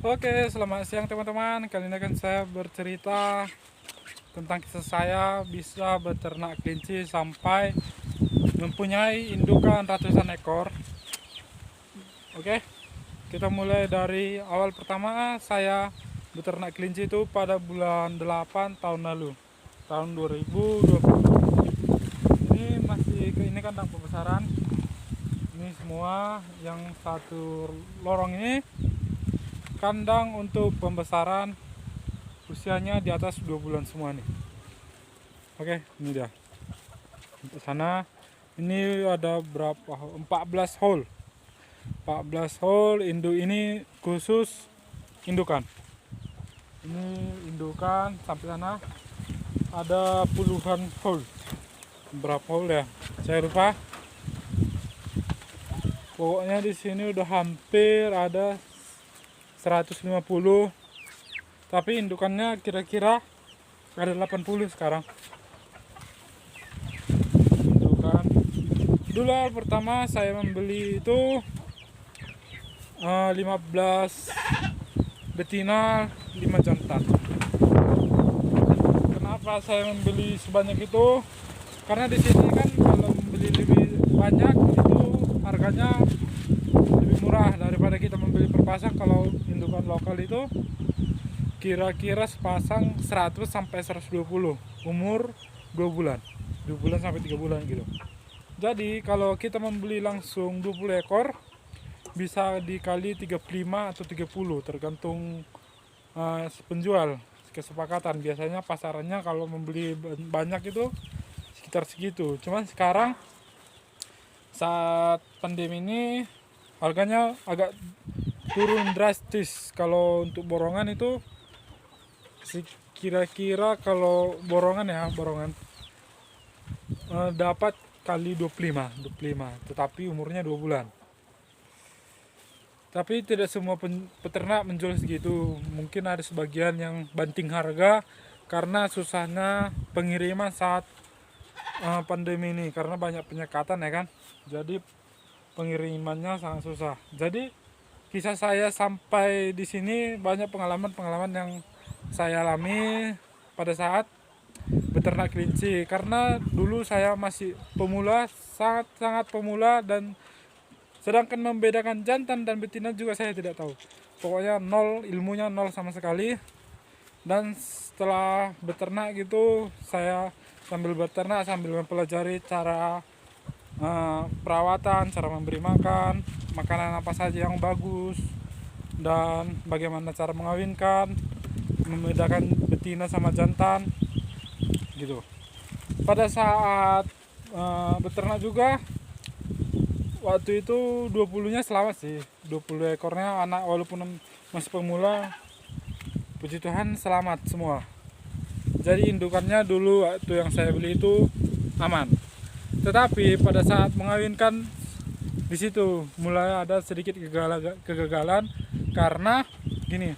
Oke, selamat siang teman-teman. Kali ini akan saya bercerita tentang kisah saya bisa beternak kelinci sampai mempunyai indukan ratusan ekor. Oke, kita mulai dari awal. Pertama, saya beternak kelinci itu pada bulan 8 tahun lalu, tahun 2020. Ini kandang pembesaran. Ini semua yang satu lorong ini kandang untuk pembesaran, usianya di atas 2 bulan semua nih. Oke, ini dia. Untuk sana ini ada berapa? 14 hole. 14 hole induk ini khusus indukan. Ini indukan sampai sana ada puluhan hole. Berapa hole ya? Saya lupa. Pokoknya di sini udah hampir ada 150, tapi indukannya kira-kira ada 80 sekarang. Indukan dulu pertama saya membeli itu 15 betina, 5 jantan. Kenapa saya membeli sebanyak itu? Karena di sini kan kalau membeli lebih banyak itu harganya lebih murah daripada kita membeli per pasang. Kalau indukan lokal itu kira-kira sepasang 100 sampai 120, umur 2 bulan 2 bulan sampai 3 bulan gitu. Jadi kalau kita membeli langsung 20 ekor bisa dikali 35 atau 30 tergantung penjual, kesepakatan. Biasanya pasarannya kalau membeli banyak itu sekitar segitu. Cuman sekarang saat pandemi ini harganya agak turun drastis. Kalau untuk borongan itu kira-kira kalau borongan dapat kali 25, tetapi umurnya 2 bulan. Tapi tidak semua peternak menjual segitu. Mungkin ada sebagian yang banting harga karena susahnya pengiriman saat pandemi ini, karena banyak penyekatan ya kan. Jadi pengirimannya sangat susah. Jadi kisah saya sampai di sini banyak pengalaman yang saya alami pada saat beternak kelinci. Karena dulu saya masih pemula, sangat pemula, dan sedangkan membedakan jantan dan betina juga saya tidak tahu. Pokoknya nol, ilmunya nol sama sekali. Dan setelah beternak gitu, saya sambil beternak sambil mempelajari cara perawatan, cara memberi makan, makanan apa saja yang bagus, dan bagaimana cara mengawinkan, membedakan betina sama jantan gitu. Pada saat beternak juga waktu itu 20-nya selamat sih. 20 ekornya anak walaupun masih pemula, puji Tuhan selamat semua. Jadi indukannya dulu waktu yang saya beli itu aman. Tetapi pada saat mengawinkan di situ mulai ada sedikit kegagalan karena gini.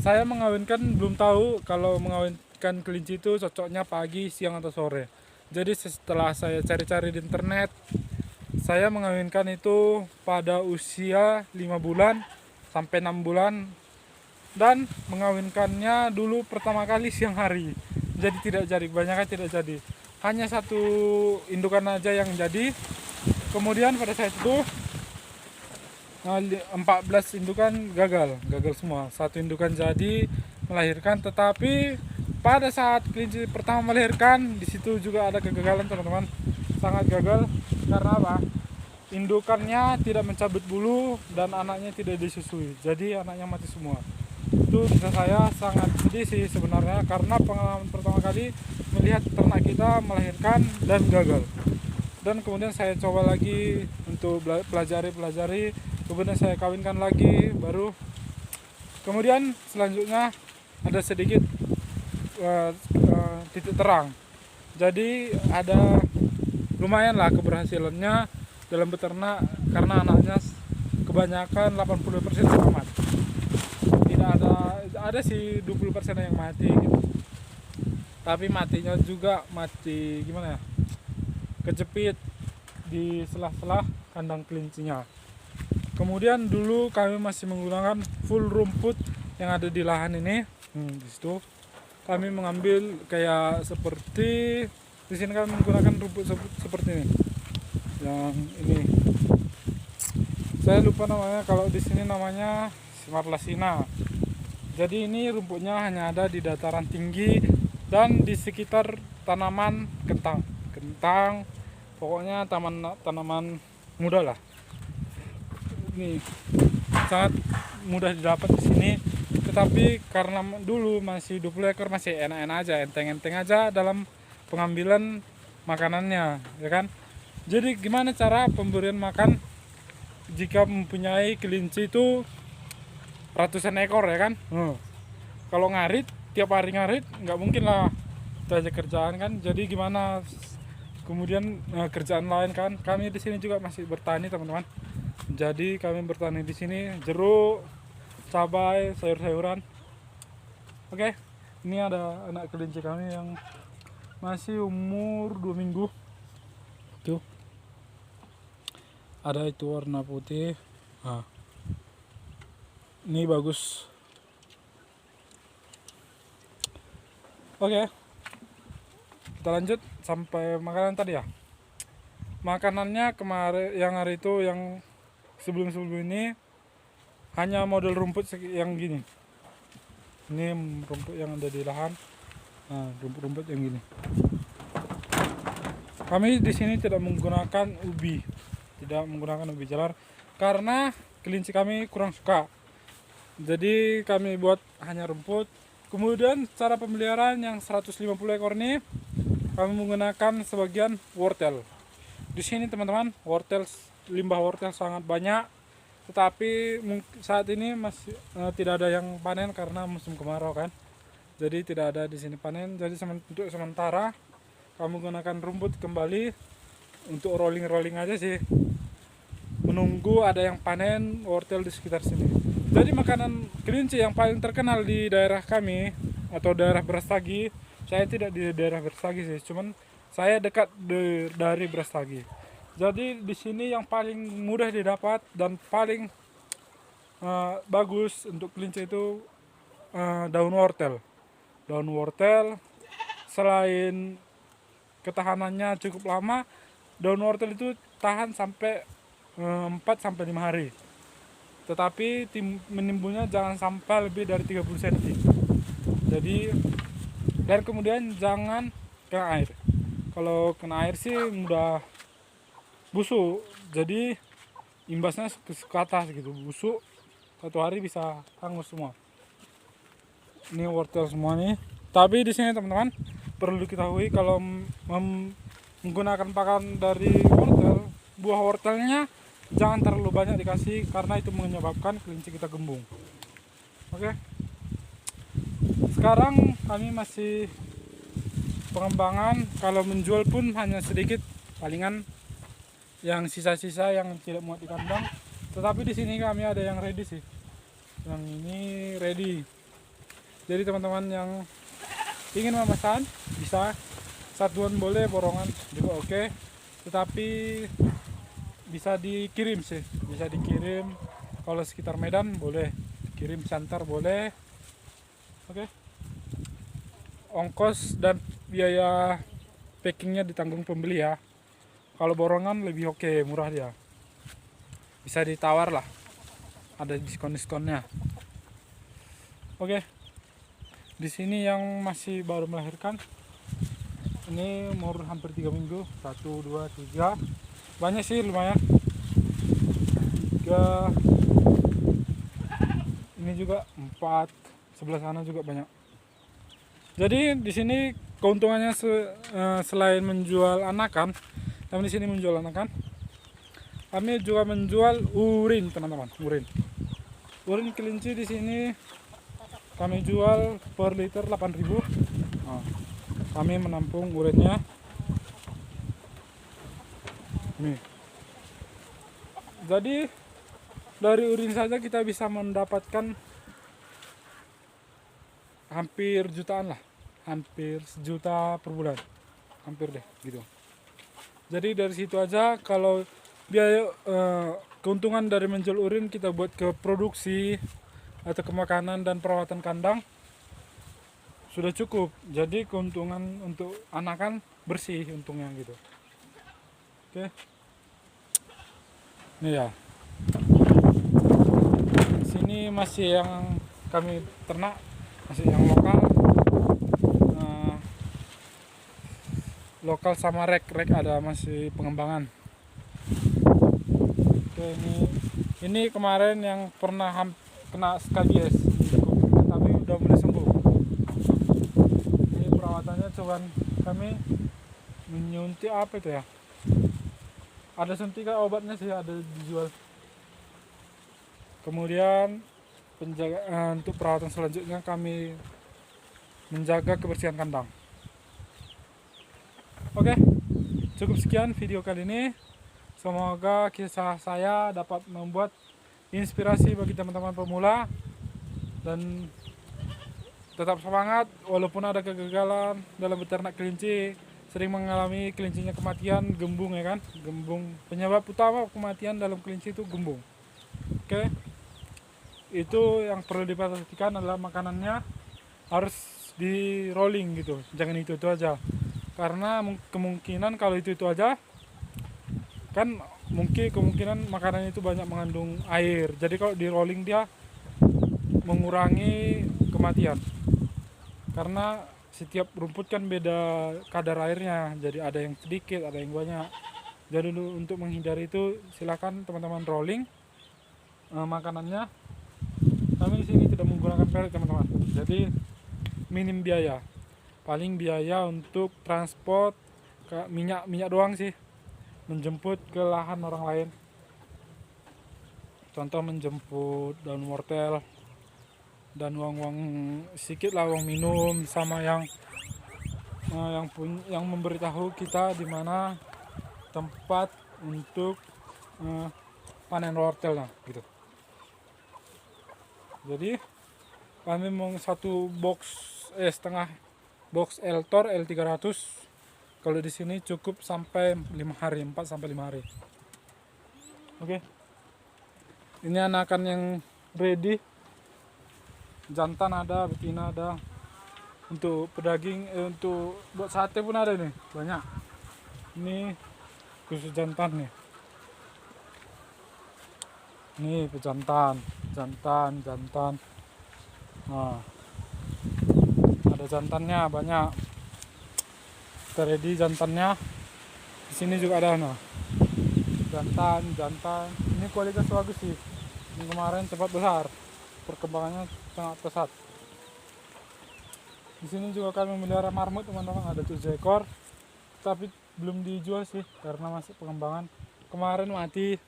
Saya mengawinkan belum tahu kalau mengawinkan kelinci itu cocoknya pagi, siang atau sore. Jadi setelah saya cari-cari di internet, saya mengawinkan itu pada usia 5 bulan sampai 6 bulan, dan mengawinkannya dulu pertama kali siang hari. Jadi tidak jadi, kebanyakan tidak jadi. Hanya satu indukan aja yang jadi. Kemudian pada saat itu 14 indukan gagal semua. Satu indukan jadi melahirkan, tetapi pada saat kelinci pertama melahirkan di situ juga ada kegagalan teman-teman. Sangat gagal karena apa? Indukannya tidak mencabut bulu dan anaknya tidak disusui. Jadi anaknya mati semua. Itu bisa saya sangat sedih sih sebenarnya, karena pengalaman pertama kali melihat ternak kita melahirkan dan gagal. Dan kemudian saya coba lagi untuk pelajari, kemudian saya kawinkan lagi baru. Kemudian selanjutnya ada sedikit titik terang. Jadi ada lumayan lah keberhasilannya dalam beternak, karena anaknya kebanyakan 80% selamat. Tidak ada sih 20% yang mati gitu. Tapi matinya juga mati gimana ya? Kejepit di sela-sela kandang kelincinya. Kemudian dulu kami masih menggunakan full rumput yang ada di lahan ini. Di situ kami mengambil kayak seperti di sini kami menggunakan rumput seperti ini. Yang ini saya lupa namanya, kalau di sini namanya Marlasina. Jadi ini rumputnya hanya ada di dataran tinggi dan di sekitar tanaman kentang, pokoknya tanaman muda lah. Ini sangat mudah didapat di sini, tetapi karena dulu masih 20 ekor masih enak-enak aja, enteng-enteng aja dalam pengambilan makanannya, ya kan. Jadi gimana cara pemberian makan jika mempunyai kelinci itu ratusan ekor, ya kan. Kalau ngarit tiap hari ngarit nggak mungkin lah, itu aja kerjaan kan. Jadi gimana kemudian kerjaan lain kan, kami di sini juga masih bertani teman-teman. Jadi kami bertani di sini jeruk, cabai, sayur-sayuran. Oke, ini ada anak kelinci kami yang masih umur 2 minggu tuh. Ada itu warna putih. Ini bagus. Oke, kita lanjut sampai makanan tadi ya. Makanannya kemarin yang hari itu, yang sebelum ini hanya model rumput yang gini. Ini rumput yang ada di lahan. Rumput-rumput yang gini. Kami di sini tidak menggunakan ubi jalar karena kelinci kami kurang suka. Jadi kami buat hanya rumput. Kemudian cara pemeliharaan yang 150 ekor ini kami menggunakan sebagian wortel. Di sini teman-teman, limbah wortel sangat banyak, tetapi saat ini masih tidak ada yang panen karena musim kemarau kan. Jadi tidak ada di sini panen. Jadi untuk sementara kami menggunakan rumput kembali untuk rolling aja sih. Menunggu ada yang panen wortel di sekitar sini. Jadi makanan kelinci yang paling terkenal di daerah kami atau daerah Brastagi, saya tidak di daerah Brastagi sih, cuman saya dekat dari Brastagi. Jadi di sini yang paling mudah didapat dan paling bagus untuk kelinci itu daun wortel. Daun wortel selain ketahanannya cukup lama, daun wortel itu tahan sampai 4-5 hari. Tetapi menimbulnya jangan sampai lebih dari 30 cm. Jadi, dan kemudian jangan kena air. Kalau kena air sih mudah busuk. Jadi imbasnya ke atas gitu, busuk. 1 hari bisa hangus semua. Ini wortel semua nih. Tapi di sini teman-teman perlu diketahui, kalau menggunakan pakan dari wortel, buah wortelnya jangan terlalu banyak dikasih karena itu menyebabkan kelinci kita gembung. Oke. Sekarang kami masih pengembangan, kalau menjual pun hanya sedikit, palingan yang sisa-sisa yang tidak muat di kandang. Tetapi di sini kami ada yang ready sih. Yang ini ready. Jadi teman-teman yang ingin memesan bisa, satuan boleh, borongan juga oke. Tetapi bisa dikirim sih, bisa dikirim. Kalau sekitar Medan boleh kirim, Santar boleh. Oke. Ongkos dan biaya packingnya ditanggung pembeli ya. Kalau borongan lebih oke, murah dia. Bisa ditawar lah, ada diskon-diskonnya. Oke. Di sini yang masih baru melahirkan, ini umur hampir 3 minggu. 1, 2, 3. Banyak sih, lumayan. 3. Ini juga 4. Sebelah sana juga banyak. Jadi di sini keuntungannya selain menjual anakan, kami di sini menjual anakan, kami juga menjual urin teman-teman. Urin kelinci di sini kami jual per liter 8.000. Kami menampung urinnya. Nih. Jadi dari urin saja kita bisa mendapatkan hampir jutaan lah, hampir 1 juta per bulan, hampir deh gitu. Jadi dari situ aja, kalau biaya keuntungan dari menjual urin kita buat ke produksi atau ke makanan dan perawatan kandang sudah cukup. Jadi keuntungan untuk anakan bersih untungnya gitu. Oke. Ini ya. Sini masih yang kami ternak, masih yang lokal. Lokal sama rek ada masih pengembangan. Oke, ini kemarin yang pernah kena skabies, tapi udah mulai sembuh. Ini perawatannya cuman kami menyuntik apa itu ya? Ada suntikan obatnya sih, ada dijual. Kemudian untuk perawatan selanjutnya kami menjaga kebersihan kandang. Oke, cukup sekian video kali ini. Semoga kisah saya dapat membuat inspirasi bagi teman-teman pemula dan tetap semangat walaupun ada kegagalan dalam beternak kelinci. Sering mengalami kelincinya kematian, gembung ya kan? Gembung, penyebab utama kematian dalam kelinci itu gembung. Oke. Itu yang perlu diperhatikan adalah makanannya harus di rolling gitu. Jangan itu aja. Karena kemungkinan kalau itu aja kan kemungkinan makanan itu banyak mengandung air. Jadi kalau di rolling dia mengurangi kematian. Karena setiap rumput kan beda kadar airnya. Jadi ada yang sedikit, ada yang banyak. Jadi untuk menghindari itu silakan teman-teman rolling makanannya. Kami di sini tidak menggunakan pellet teman-teman. Jadi minim biaya. Paling biaya untuk transport ke minyak doang sih, menjemput ke lahan orang lain. Contoh menjemput daun wortel dan uang sedikit lah, uang minum sama yang memberitahu kita di mana tempat untuk panen wortel lah gitu. Jadi kami mau satu setengah box Eltor L300. Kalau di sini cukup sampai 5 hari, 4 sampai 5 hari. Oke. Ini anakan yang ready. Jantan ada, betina ada. Untuk pedaging, untuk buat sate pun ada nih, banyak. Ini khusus jantan nih. Ini pejantan, jantan. Nah, ada jantannya banyak. Kita ready jantannya. Di sini juga ada nah. Jantan. Ini kualitas bagus sih. Ini kemarin cepat besar. Perkembangannya sangat pesat. Di sini juga kami memelihara marmut teman-teman, ada 7 ekor. Tapi belum dijual sih karena masih pengembangan. Kemarin mati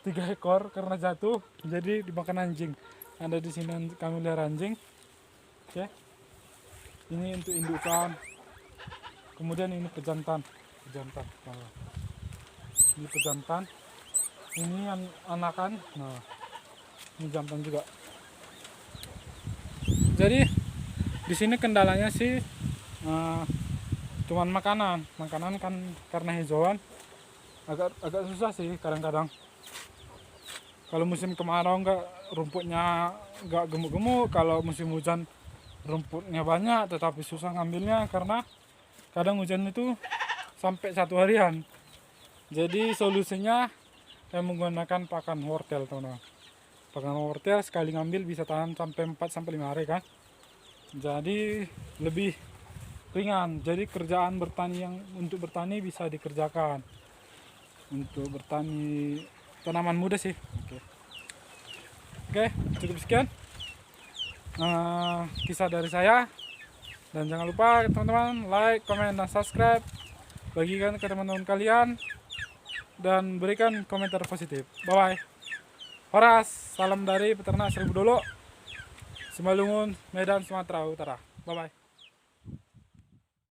3 ekor karena jatuh, jadi dimakan anjing. Ada di sini kami melihara anjing. Oke. Ini untuk indukan. Kemudian ini pejantan. Ini pejantan. Ini anakan. Nah, ini jantan juga. Jadi di sini kendalanya sih cuman makanan kan, karena hijauan agak susah sih kadang-kadang. Kalau musim kemarau rumputnya nggak gemuk-gemuk. Kalau musim hujan rumputnya banyak tetapi susah ngambilnya karena kadang hujan itu sampai 1 harian. Jadi solusinya saya menggunakan pakan wortel teman-teman. Pakan wortel sekali ngambil bisa tahan sampai 4 sampai 5 hari kan. Jadi lebih ringan. Jadi kerjaan untuk bertani bisa dikerjakan. Untuk bertani tanaman muda sih. Oke, cukup sekian kisah dari saya. Dan jangan lupa teman-teman like, komen, dan subscribe. Bagikan ke teman-teman kalian dan berikan komentar positif. Bye bye. Horas, salam dari peternak 1000 Dolo, Simalungun, Medan, Sumatera Utara. Bye bye.